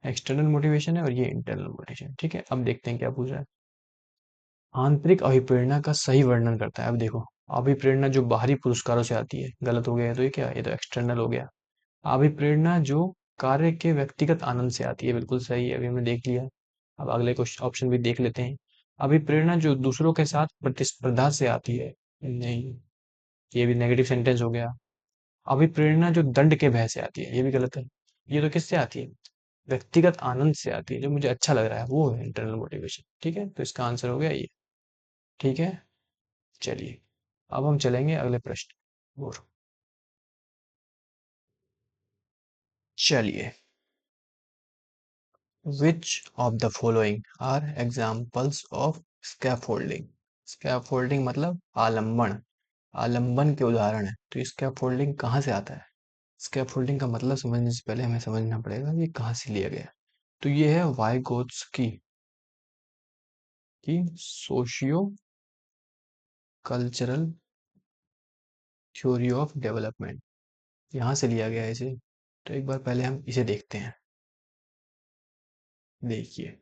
एक्सटर्नल मोटिवेशन है और ये इंटरनल मोटिवेशन। ठीक है, अब देखते हैं क्या पूछ रहा है। आंतरिक अभिप्रेरणा का सही वर्णन करता है। अब देखो, अभिप्रेरणा जो बाहरी पुरस्कारों से आती है, गलत हो गया है, तो ये क्या है? ये तो एक्सटर्नल हो गया। अभिप्रेरणा जो कार्य के व्यक्तिगत आनंद से आती है, बिल्कुल सही है, अभी हमने देख लिया। अब अगले क्वेश्चन ऑप्शन भी देख लेते हैं। अभिप्रेरणा जो दूसरों के साथ प्रतिस्पर्धा से आती है, नहीं, ये भी नेगेटिव सेंटेंस हो गया। अभिप्रेरणा जो दंड के भय से आती है, ये भी गलत है। ये तो किससे आती है? व्यक्तिगत आनंद से आती है, जो मुझे अच्छा लग रहा है, वो है इंटरनल मोटिवेशन। ठीक है, तो इसका आंसर हो गया ये। ठीक है, चलिए अब हम चलेंगे अगले प्रश्न और। चलिए, which of the following are examples of scaffolding? Scaffolding मतलब आलंबन, आलंबन के उदाहरण है। तो स्कैफोल्डिंग कहाँ से आता है? स्कैफोल्डिंग का मतलब समझने से पहले हमें समझना पड़ेगा ये कहाँ से लिया गया है। तो ये है वाइगोत्स्की की socio cultural theory of development, यहाँ से लिया गया है इसे। तो एक बार पहले हम इसे देखते हैं। देखिए,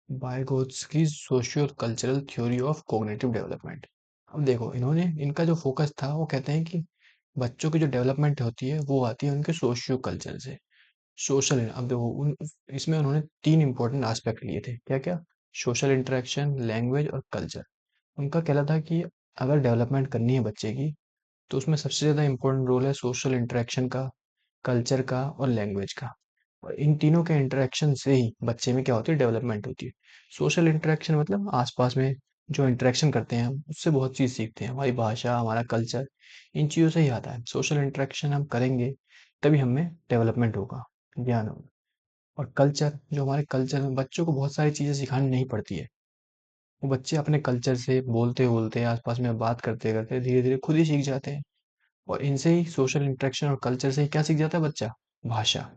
Vygotsky socio cultural theory of cognitive development. अब देखो, इन्होंने इनका जो फोकस था वो कहते हैं कि बच्चों की जो डेवलपमेंट होती है वो आती है उनके सोशियो कल्चर से। सोशल, अब देखो इसमें उन्होंने तीन इंपॉर्टेंट एस्पेक्ट लिए थे, क्या क्या? सोशल इंटरेक्शन, लैंग्वेज और कल्चर। उनका कहना था कि अगर डेवलपमेंट करनी है बच्चे की, तो उसमें सबसे ज़्यादा इंपॉर्टेंट रोल है सोशल इंटरेक्शन का, कल्चर का और लैंग्वेज का। और इन तीनों के इंटरेक्शन से ही बच्चे में क्या होती है? डेवलपमेंट होती है। सोशल इंटरेक्शन मतलब आसपास में जो इंटरेक्शन करते हैं हम उससे बहुत चीज़ सीखते हैं, हमारी भाषा, हमारा कल्चर, इन चीज़ों से ही आता है। सोशल इंटरेक्शन हम करेंगे तभी हमें डेवलपमेंट होगा, ज्ञान होगा। और कल्चर, जो हमारे कल्चर में बच्चों को बहुत सारी चीज़ें सिखानी नहीं पड़ती है, वो बच्चे अपने कल्चर से बोलते बोलते आसपास में बात करते करते धीरे धीरे खुद ही सीख जाते हैं। और इनसे ही सोशल इंटरेक्शन और कल्चर से ही क्या सीख जाता है बच्चा? भाषा।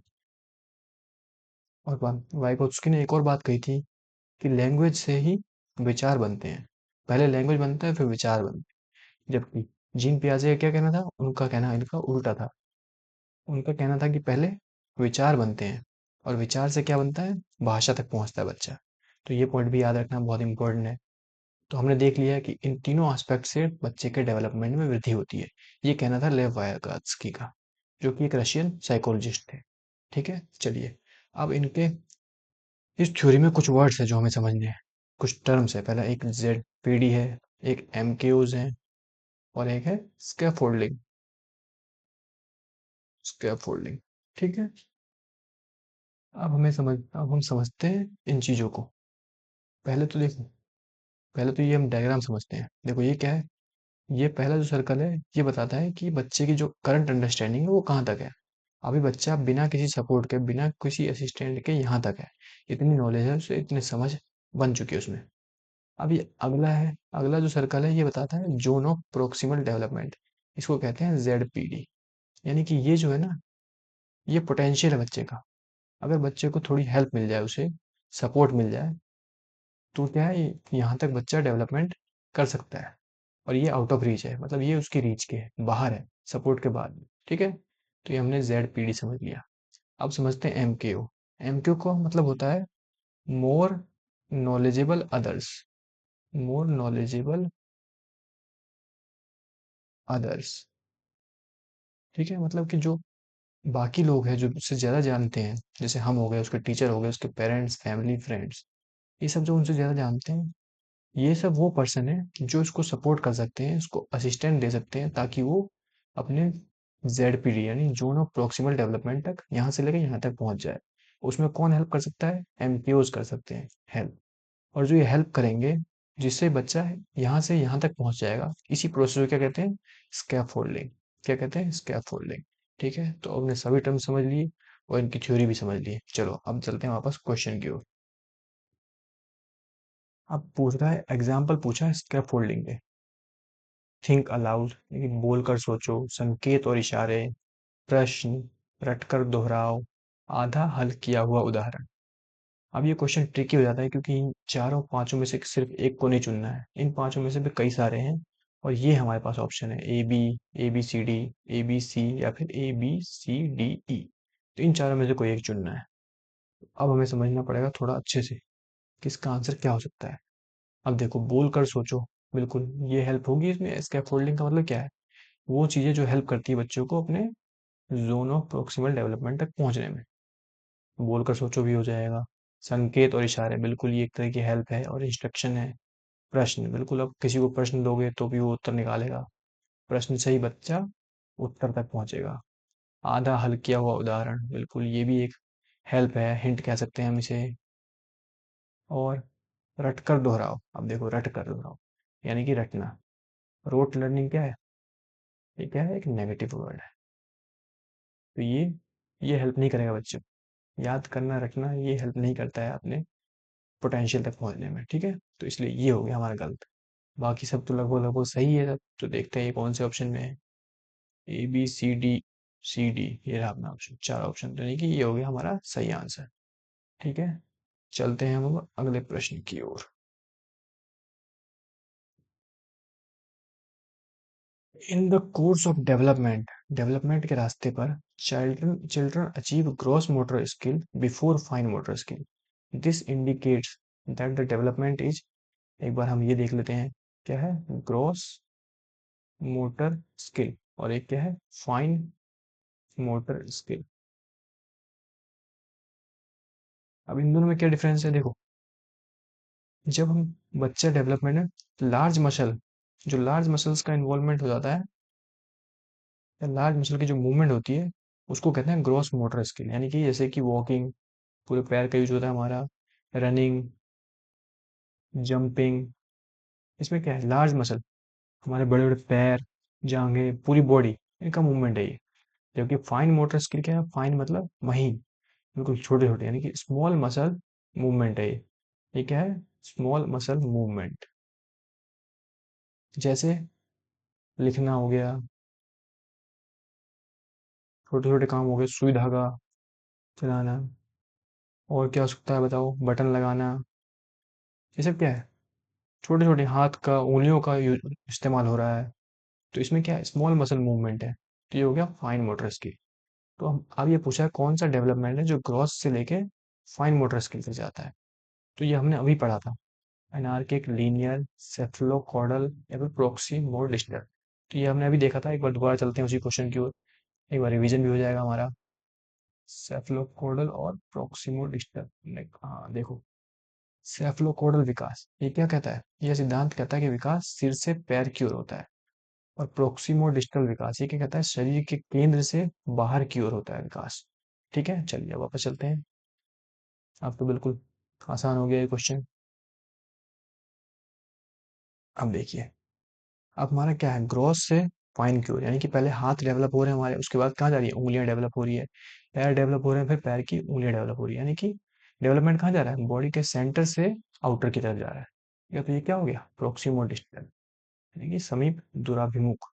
और वाइगोत्स्की ने एक और बात कही थी कि लैंग्वेज से ही विचार बनते हैं। पहले लैंग्वेज बनता है फिर विचार बनते हैं। जबकि जीन पियाजे का क्या कहना था? उनका कहना इनका उल्टा था। उनका कहना था कि पहले विचार बनते हैं और विचार से क्या बनता है? भाषा तक पहुंचता है बच्चा। तो ये पॉइंट भी याद रखना बहुत इंपॉर्टेंट है। तो हमने देख लिया है कि इन तीनों एस्पेक्ट से बच्चे के डेवलपमेंट में वृद्धि होती है। ये कहना था लेव वायगोत्स्की का, जो कि एक रशियन साइकोलॉजिस्ट थे। ठीक है, चलिए। अब इनके इस थ्योरी में कुछ वर्ड्स है जो हमें समझने हैं, कुछ टर्म्स है। पहला एक जेड पीडी है, एक एमकेओज है, और एक है स्कैफोल्डिंग। स्कैफोल्डिंग, ठीक है। अब हम समझते हैं इन चीजों को। पहले तो देखो, पहले तो ये हम डायग्राम समझते हैं। देखो ये क्या है? ये पहला जो सर्कल है ये बताता है कि बच्चे की जो करंट अंडरस्टैंडिंग है वो कहाँ तक है। अभी बच्चा बिना किसी सपोर्ट के, बिना किसी असिस्टेंट के यहाँ तक है, इतनी नॉलेज है उसे, इतनी समझ बन चुकी है उसमें। अब ये अगला है, अगला जो सर्कल है ये बताता है जोन ऑफ प्रोक्सिमल डेवलपमेंट। इसको कहते हैं जेड। यानी कि ये जो है ना, ये पोटेंशियल है बच्चे का। अगर बच्चे को थोड़ी हेल्प मिल जाए, उसे सपोर्ट मिल जाए, तो क्या है, यहाँ तक बच्चा डेवलपमेंट कर सकता है। और ये आउट ऑफ रीच है, मतलब ये उसकी रीच के है, बाहर है, सपोर्ट के बाद में, ठीक है। तो ये हमने जेड समझ लिया। अब समझते हैं एमकेओ। एमकेओ का मतलब होता है more knowledgeable others. More knowledgeable others, ठीक है। मतलब कि जो बाकी लोग हैं जो उससे ज़्यादा जानते हैं, जैसे हम हो गए, उसके टीचर हो गए, उसके पेरेंट्स, फैमिली, फ्रेंड्स, ये सब जो उनसे ज़्यादा जानते हैं, ये सब वो पर्सन है जो इसको सपोर्ट कर सकते हैं, इसको असिस्टेंट दे सकते हैं, ताकि वो अपने जेडपीडी यानी जोन ऑफ प्रॉक्सिमल डेवलपमेंट तक, यहाँ से लेकर यहाँ तक पहुंच जाए। उसमें कौन हेल्प कर सकता है? एमपीओज कर सकते हैं हेल्प। और जो ये हेल्प करेंगे, जिससे बच्चा यहाँ से यहाँ तक पहुंच जाएगा, इसी प्रोसेस को क्या कहते हैं? स्कैफोल्डिंग। क्या कहते हैं? स्कैफोल्डिंग। ठीक है, तो हमने सभी टर्म समझ लिए और इनकी थ्योरी भी समझ ली। चलो अब चलते हैं वापस क्वेश्चन की ओर। अब पूछ रहा है, एग्जाम्पल पूछा है स्कैफोल्डिंग के। थिंक अलाउड, लेकिन बोलकर सोचो, संकेत और इशारे, प्रश्न, रटकर दोहराओ, आधा हल किया हुआ उदाहरण। अब ये क्वेश्चन ट्रिकी हो जाता है क्योंकि इन चारों पांचों में से सिर्फ एक को नहीं चुनना है, इन पांचों में से भी कई सारे हैं। और ये हमारे पास ऑप्शन है A B C D, A B C, या फिर ए बी सी डी ई। तो इन चारों में से कोई एक चुनना है। अब हमें समझना पड़ेगा थोड़ा अच्छे से कि इसका आंसर क्या हो सकता है। अब देखो, बोल कर सोचो, बिल्कुल ये हेल्प होगी इसमें। स्कैफोल्डिंग का मतलब क्या है? वो चीजें जो हेल्प करती है बच्चों को अपने जोन ऑफ प्रोक्सिमल डेवलपमेंट तक पहुंचने में। बोलकर सोचो भी हो जाएगा। संकेत और इशारे, बिल्कुल ये एक तरह की हेल्प है और इंस्ट्रक्शन है। प्रश्न, बिल्कुल अब किसी को प्रश्न दोगे तो भी वो उत्तर निकालेगा। प्रश्न से ही बच्चा उत्तर तक पहुंचेगा। आधा हल किया हुआ उदाहरण, बिल्कुल ये भी एक हेल्प है, हिंट कह सकते हैं हम इसे। और रटकर दोहराओ, अब देखो रटकर दोहराओ यानी कि रटना। रोट लर्निंग क्या है? ये क्या है? एक नेगेटिव वर्ड है। तो ये हेल्प नहीं करेगा बच्चों को। याद करना, रखना, ये हेल्प नहीं करता है अपने पोटेंशियल तक पहुंचने में, ठीक है। तो इसलिए ये हो गया हमारा गलत। बाकी सब तो लगभग लगभग सही है सब। तो देखते हैं ये कौन से ऑप्शन में है। A B C D, C D, ये रहा अपना ऑप्शन, चार ऑप्शन। तो नहीं कि ये हो गया हमारा सही आंसर, ठीक है। चलते हैं हम अब अगले प्रश्न की ओर। In the course of development, development के रास्ते पर, children children achieve gross motor skill before fine motor skill. This indicates that the development is, एक बार हम ये देख लेते हैं, क्या है? ग्रॉस मोटर स्किल, और एक क्या है? Fine motor skill. अब इन दोनों में क्या डिफरेंस है? देखो, जब हम बच्चा डेवलपमेंट में लार्ज मसल, जो लार्ज मसल्स का इन्वॉल्वमेंट हो जाता है, या लार्ज मसल की जो मूवमेंट होती है, उसको कहते हैं ग्रॉस मोटर स्किल। यानी कि जैसे कि वॉकिंग, पूरे पैर का यूज होता है हमारा, रनिंग, जंपिंग, इसमें क्या है, लार्ज मसल, हमारे बड़े बड़े पैर, जांघें, पूरी बॉडी, इनका मूवमेंट है ये। जबकि फाइन मोटर स्किल क्या है, फाइन मतलब महीन, बिल्कुल छोटे छोटे, यानी कि स्मॉल मसल मूवमेंट है ये क्या है, स्मॉल मसल मूवमेंट। जैसे लिखना हो गया, छोटे छोटे काम हो गए, सुई धागा चलाना, और क्या हो सकता है बताओ, बटन लगाना, ये सब क्या है, छोटे छोटे हाथ का, उंगलियों का इस्तेमाल हो रहा है। तो इसमें क्या है, स्मॉल मसल मूवमेंट है। तो ये हो गया फाइन मोटर स्किल। तो हम अब ये पूछा है कौन सा डेवलपमेंट है जो ग्रॉस से लेके फाइन मोटर स्किल तक जाता है। तो ये हमने अभी पढ़ा था, एनार्किक, लीनियर, सेफलोकॉर्डल या फिर प्रोक्सीमोल डिस्टल। तो ये हमने अभी देखा था, एक बार दोबारा चलते हैं उसी क्वेश्चन की ओर, एक बार रिवीजन भी हो जाएगा हमारा। सेफलोकॉर्डल और प्रोक्सीमोल डिस्टल, हाँ देखो, सेफलोकॉर्डल विकास ये क्या कहता है, यह सिद्धांत कहता है कि विकास सिर से पैर की ओर होता है। और प्रोक्सीमो डिस्टल विकास ये क्या कहता है, शरीर के केंद्र से बाहर की ओर होता है विकास। ठीक है, चलिए वापस चलते हैं। अब तो बिल्कुल आसान हो गया ये क्वेश्चन। अब देखिए, अब हमारा क्या है, ग्रॉस से फाइन की ओर, यानी कि पहले हाथ डेवलप हो रहे हैं हमारे, उसके बाद कहाँ जा रही है, उंगलियां डेवलप हो रही है, पैर डेवलप हो रहे हैं, फिर पैर की उंगलियां डेवलप हो रही है, यानी कि डेवलपमेंट कहाँ जा रहा है, बॉडी के सेंटर से आउटर की तरफ जा रहा है। या तो ये क्या हो गया, प्रोक्सिमो डिस्टल, यानी कि समीप दूराभिमुख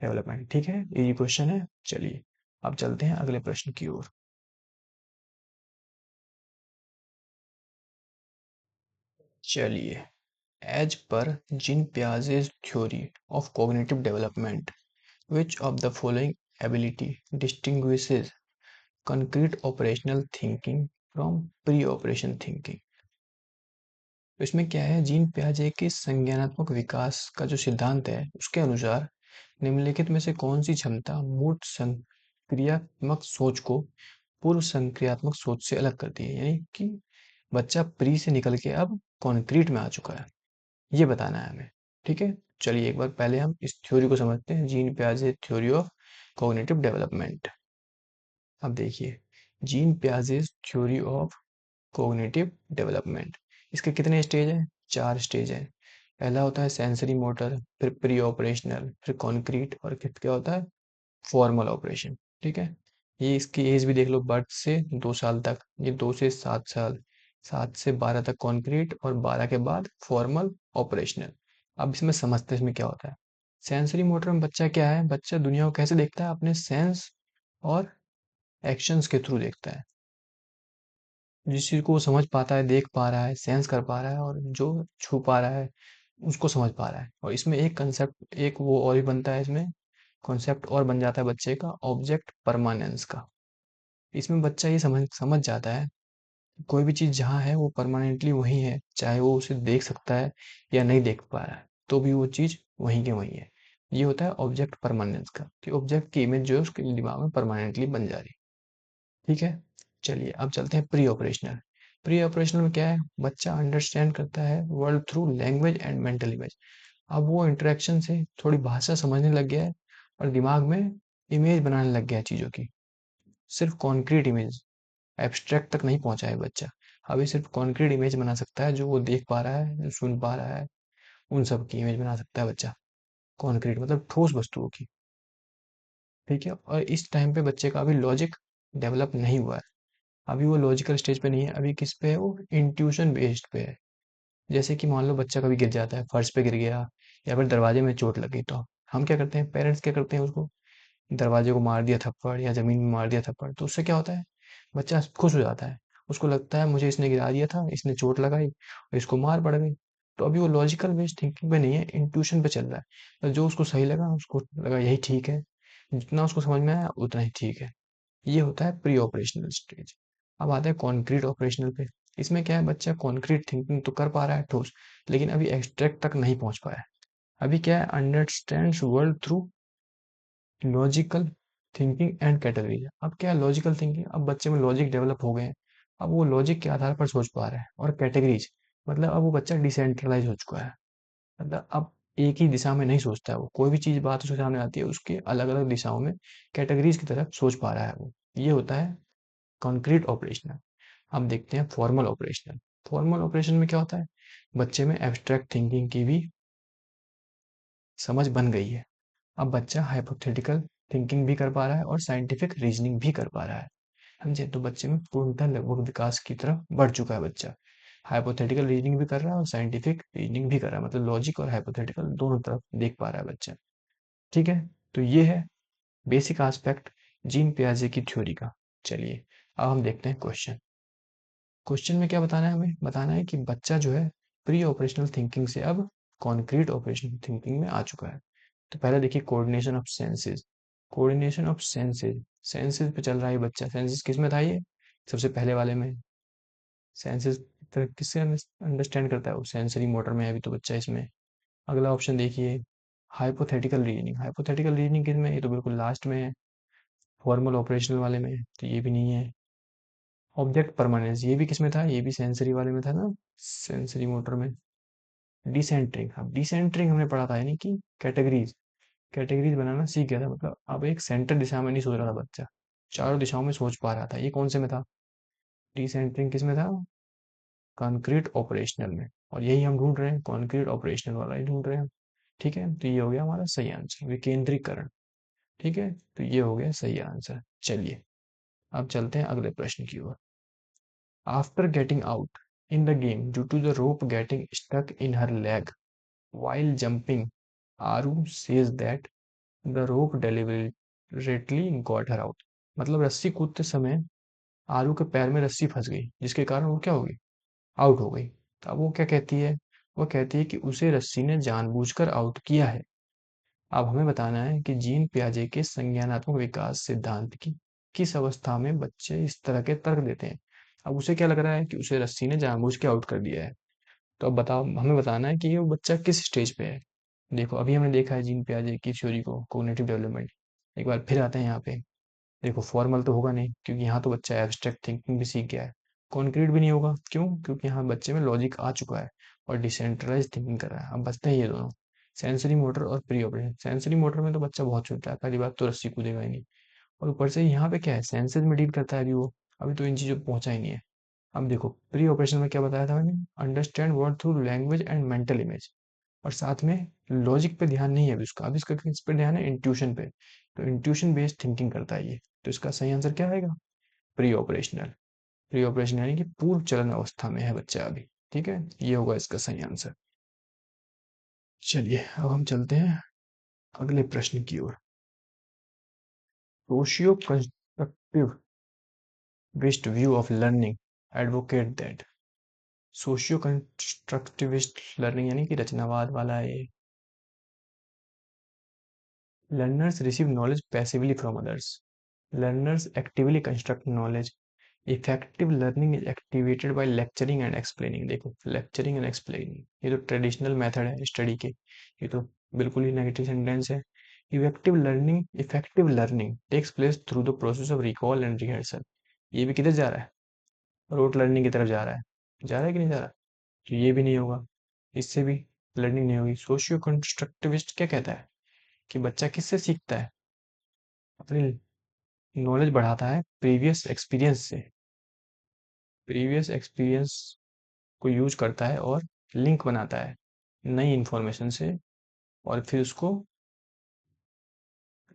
डेवलपमेंट। ठीक है, ये क्वेश्चन है। चलिए अब चलते हैं अगले प्रश्न की ओर। चलिए, as per Jean Piaget's theory of cognitive development, which of the following ability distinguishes concrete operational thinking from pre-operation thinking? तो इसमें क्या है, जीन पियाजे के संज्ञानात्मक विकास का जो सिद्धांत है उसके अनुसार निम्नलिखित में से कौन सी क्षमता मूर्त संक्रियात्मक सोच को पूर्व संक्रियात्मक सोच से अलग करती है, यानी कि बच्चा प्री से निकल के अब कॉन्क्रीट में आ चुका है, ये बताना है हमें। ठीक है, चलिए एक बार पहले हम इस थ्योरी को समझते हैं, जीन पियाजे थ्योरी ऑफ कॉग्निटिव डेवलपमेंट। अब देखिए, जीन पियाजे थ्योरी ऑफ कॉग्निटिव डेवलपमेंट, इसके कितने स्टेज हैं, 4 स्टेज हैं। पहला होता है सेंसरी मोटर, फिर प्री ऑपरेशनल, फिर कॉन्क्रीट, और फिर क्या होता है, फॉर्मल ऑपरेशन। ठीक है, ये इसकी एज भी देख लो, बर्थ से 2 साल तक, ये 2 से 7 साल, 7 से 12 तक कॉन्क्रीट, और 12 के बाद फॉर्मल ऑपरेशनल। अब इसमें समझते हैं इसमें क्या होता है। सेंसरी मोटर में बच्चा क्या है, बच्चा दुनिया को कैसे देखता है, अपने सेंस और एक्शंस के थ्रू देखता है। जिस चीज को वो समझ पाता है, देख पा रहा है, सेंस कर पा रहा है, और जो छू पा रहा है उसको समझ पा रहा है। और इसमें एक कंसेप्ट, एक वो और भी बनता है इसमें, कॉन्सेप्ट और बन जाता है बच्चे का, ऑब्जेक्ट परमानेंस का। इसमें बच्चा ये समझ समझ जाता है, कोई भी चीज जहाँ है वो परमानेंटली वही है, चाहे वो उसे देख सकता है या नहीं देख पा रहा है, तो भी वो चीज वहीं के वहीं है। ये होता है ऑब्जेक्ट परमानेंस का, कि ऑब्जेक्ट की इमेज जो है उसके दिमाग में परमानेंटली बन जा रही है। ठीक है, चलिए अब चलते हैं प्री ऑपरेशनल। प्री ऑपरेशनल में क्या है, बच्चा अंडरस्टैंड करता है world through language and mental image. अब वो इंटरेक्शन से थोड़ी भाषा समझने लग गया है, और दिमाग में इमेज बनाने लग गया है चीजों की। सिर्फ कॉन्क्रीट इमेज, एब्स्ट्रैक्ट तक नहीं पहुंचा है बच्चा, अभी सिर्फ कॉन्क्रीट इमेज बना सकता है, जो वो देख पा रहा है, जो सुन पा रहा है, उन सब की इमेज बना सकता है बच्चा। कॉन्क्रीट मतलब ठोस वस्तुओं की। ठीक है, और इस टाइम पे बच्चे का अभी लॉजिक डेवलप नहीं हुआ है, अभी वो लॉजिकल स्टेज पे नहीं है, अभी किस पे है, वो इंट्यूशन बेस्ड पे है। जैसे कि मान लो बच्चा कभी गिर जाता है, फर्श पे गिर गया, या फिर दरवाजे में चोट लगी, तो हम क्या करते हैं, पेरेंट्स क्या करते हैं, उसको दरवाजे को मार दिया थप्पड़, या जमीन में मार दिया थप्पड़, तो उससे क्या होता है, बच्चा खुश हो जाता है, उसको लगता है मुझे इसने गिरा दिया था, इसने चोट लगाई और इसको मार पड़ गई। तो अभी वो लॉजिकल बेस्ड थिंकिंग पे नहीं है, इंट्यूशन पे चल रहा है। तो जो उसको सही लगा, उसको लगा यही ठीक है, जितना उसको समझ में आया उतना ही ठीक है। ये होता है प्री ऑपरेशनल स्टेज। अब आता है कॉन्क्रीट ऑपरेशनल पे। इसमें क्या है, बच्चा कॉन्क्रीट थिंकिंग तो कर पा रहा है, ठोस, लेकिन अभी एब्स्ट्रैक्ट तक नहीं पहुंच पाया है। अभी क्या है, understands world through logical thinking and categories. अब क्या है, लॉजिकल थिंकिंग, अब बच्चे में लॉजिक डेवलप हो गए हैं, अब वो लॉजिक के आधार पर सोच पा रहा है। और कैटेगरीज मतलब अब वो बच्चा डिसेंट्रलाइज हो चुका है, मतलब अब एक ही दिशा में नहीं सोचता है, वो कोई भी चीज बात उसके सामने आती है, उसके अलग अलग दिशाओं में कैटेगरीज की तरफ सोच पा रहा है वो। ये होता है कॉन्क्रीट ऑपरेशनल। अब देखते हैं फॉर्मल ऑपरेशनल। फॉर्मल ऑपरेशन में क्या होता है, बच्चे में एब्स्ट्रैक्ट थिंकिंग की भी समझ बन गई है। अब बच्चा हाइपोथेटिकल थिंकिंग भी कर पा रहा है और साइंटिफिक रीजनिंग भी कर पा रहा है। समझे? तो बच्चे में पूर्णतः लगभग विकास की तरफ बढ़ चुका है बच्चा। हाइपोथेटिकल रीजनिंग भी कर रहा है और साइंटिफिक रीजनिंग भी कर रहा है, मतलब लॉजिक और हाइपोथेटिकल दोनों तरफ देख पा रहा है बच्चा। ठीक है, तो ये है बेसिक एस्पेक्ट जीन पियाजे की थ्योरी का। चलिए अब हम देखते हैं क्वेश्चन। क्वेश्चन में क्या बताना है? हमें बताना है कि बच्चा जो है प्री ऑपरेशनल थिंकिंग से अब कॉन्क्रीट ऑपरेशनल थिंकिंग में आ चुका है। तो पहले देखिए coordination of senses. Coordination of senses, senses पे चल रहा है ये बच्चा। सेंसेस किस में था ये? सबसे पहले वाले में। सेंसेस किससे अंडरस्टैंड करता है वो? सेंसरी मोटर में है अभी तो बच्चा इसमें। अगला ऑप्शन देखिए हाइपोथेटिकल रीजनिंग। हाइपोथेटिकल रीजनिंग किस में है? ये तो बिल्कुल लास्ट में है, फॉर्मल ऑपरेशनल वाले में है, तो ये भी नहीं है। ऑब्जेक्ट परमानेंस ये भी किस में था? ये भी सेंसरी वाले में था ना, सेंसरी मोटर में। डिसेंटरिंग, अब डिसेंटरिंग हमने पढ़ा था, यानी कि कैटेगरीज, कैटेगरीज बनाना सीख गया था। मतलब अब एक सेंटर दिशा में नहीं सोच रहा था बच्चा, चारों दिशाओं में सोच पा रहा था। ये कौन से में था? डिसेंटरिंग किस में था? कॉन्क्रीट ऑपरेशनल में। और यही हम ढूंढ रहे हैं, कॉन्क्रीट ऑपरेशनल वाला ही ढूंढ रहे हैं हम। ठीक है, तो ये हो गया हमारा सही आंसर, विकेंद्रीकरण। ठीक है, तो ये हो गया सही आंसर। चलिए अब चलते हैं अगले प्रश्न की ओर। After getting out in the game due to the rope getting stuck in her leg while jumping, Aru says that the rope deliberately got her out. मतलब रस्सी कूदते समय आरू के पैर में रस्सी फंस गई, जिसके कारण वो क्या हो गई? आउट हो गई। तो अब वो क्या कहती है? वो कहती है कि उसे रस्सी ने जानबूझकर आउट किया है। अब हमें बताना है कि जीन पियाजे के संज्ञानात्मक विकास सिद्धांत की किस अवस्था में बच्चे इस तरह के तर्क देते हैं। अब उसे क्या लग रहा है कि उसे रस्सी ने जानबूझ के आउट कर दिया है। तो अब बताओ, हमें बताना है कि ये बच्चा किस स्टेज पे है। देखो अभी हमने देखा है जीन पियाजे की थ्योरी को, कोग्निटिव डेवलपमेंट। एक बार फिर आते हैं यहाँ पे। देखो फॉर्मल तो होगा नहीं, क्योंकि यहाँ तो बच्चा एब्स्ट्रैक्ट थिंकिंग भी सीख गया है। कॉन्क्रीट भी नहीं होगा, क्यों? क्योंकि यहाँ बच्चे में लॉजिक आ चुका है और डिसेंट्रलाइज थिंकिंग कर रहा है। अब बचते हैं ये दोनों, सेंसरी मोटर और प्री ऑपरेशन। सेंसरी मोटर में तो बच्चा बहुत छोटा है, पहली बात तो रस्सी कूदेगा ही नहीं। और ऊपर से यहाँ पे क्या है, सेंसेस में डील करता है अभी वो, अभी तो इन चीजों पे पहुंचा ही नहीं है। अब देखो प्री ऑपरेशन में क्या बताया था मैंने? Understand word through language and mental image. और साथ में लॉजिक पे ध्यान नहीं है अभी उसका, अभी इसका किस पे ध्यान है? इंट्यूशन पे। तो इंट्यूशन बेस्ड थिंकिंग करता है ये। तो इसका सही आंसर क्या आएगा? Pre operational. प्री ऑपरेशन यानी कि पूर्व चलन अवस्था में है बच्चा अभी। ठीक है, ये होगा इसका सही आंसर। चलिए अब हम चलते हैं अगले प्रश्न की ओर। Socio constructive based view of learning advocate that. Socio constructivist learning यानी कि रचनावाद वाला है ये। Learners receive knowledge passively from others, learners actively construct knowledge. Effective learning is activated by lecturing and explaining. देखो lecturing and explaining ये तो ट्रेडिशनल मेथड है स्टडी के, ये तो बिल्कुल ही नेगेटिव सेंटेंस है। Effective learning takes place through the process of recall and rehearsal. ये भी किधर जा रहा है? रोट लर्निंग की तरफ जा रहा है। जा रहा है कि नहीं जा रहा? तो ये भी नहीं होगा, इससे भी लर्निंग नहीं होगी। सोशियो कंस्ट्रक्टिविस्ट क्या कहता है कि बच्चा किससे सीखता है? अपनी नॉलेज बढ़ाता है प्रीवियस एक्सपीरियंस से। प्रीवियस एक्सपीरियंस को यूज करता है और लिंक बनाता है नई इंफॉर्मेशन से, और फिर उसको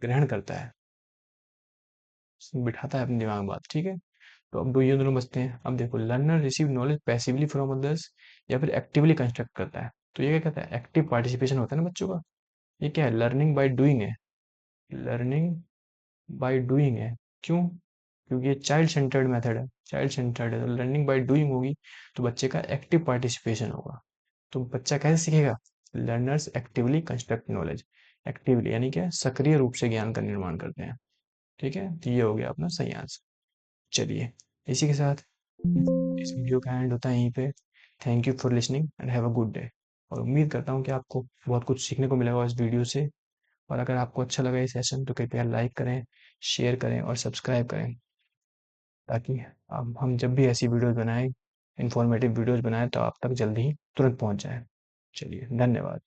ग्रहण करता है, बिठाता है अपने दिमाग में बात। ठीक है, तो अब दो ये दोनों बचते हैं। अब देखो learner receive knowledge passively from others या फिर एक्टिवली कंस्ट्रक्ट करता है। तो ये क्या कहता है? एक्टिव पार्टिसिपेशन होता है ना बच्चों का। ये क्या है? लर्निंग बाय डूइंग है। लर्निंग बाय डूइंग है। क्यों? क्योंकि ये चाइल्ड सेंटर्ड मेथड है, चाइल्ड सेंटर्ड है। तो लर्निंग बाय डूइंग होगी तो बच्चे का एक्टिव पार्टिसिपेशन होगा। तो बच्चा कैसे सीखेगा? Learners actively construct knowledge. Actively यानी क्या? सक्रिय रूप से ज्ञान का निर्माण करते हैं। ठीक है, तो ये हो गया अपना सही आंसर। चलिए इसी के साथ इस वीडियो का एंड होता है यहीं पे। Thank you for listening and have a good day. और उम्मीद करता हूँ कि आपको बहुत कुछ सीखने को मिलेगा इस वीडियो से। और अगर आपको अच्छा लगा ये सेशन तो कृपया लाइक करें, शेयर करें और सब्सक्राइब करें, ताकि अब हम जब भी ऐसी वीडियोस बनाएं, इंफॉर्मेटिव वीडियोस बनाएं, तो आप तक जल्दी ही तुरंत पहुंच जाए। चलिए धन्यवाद।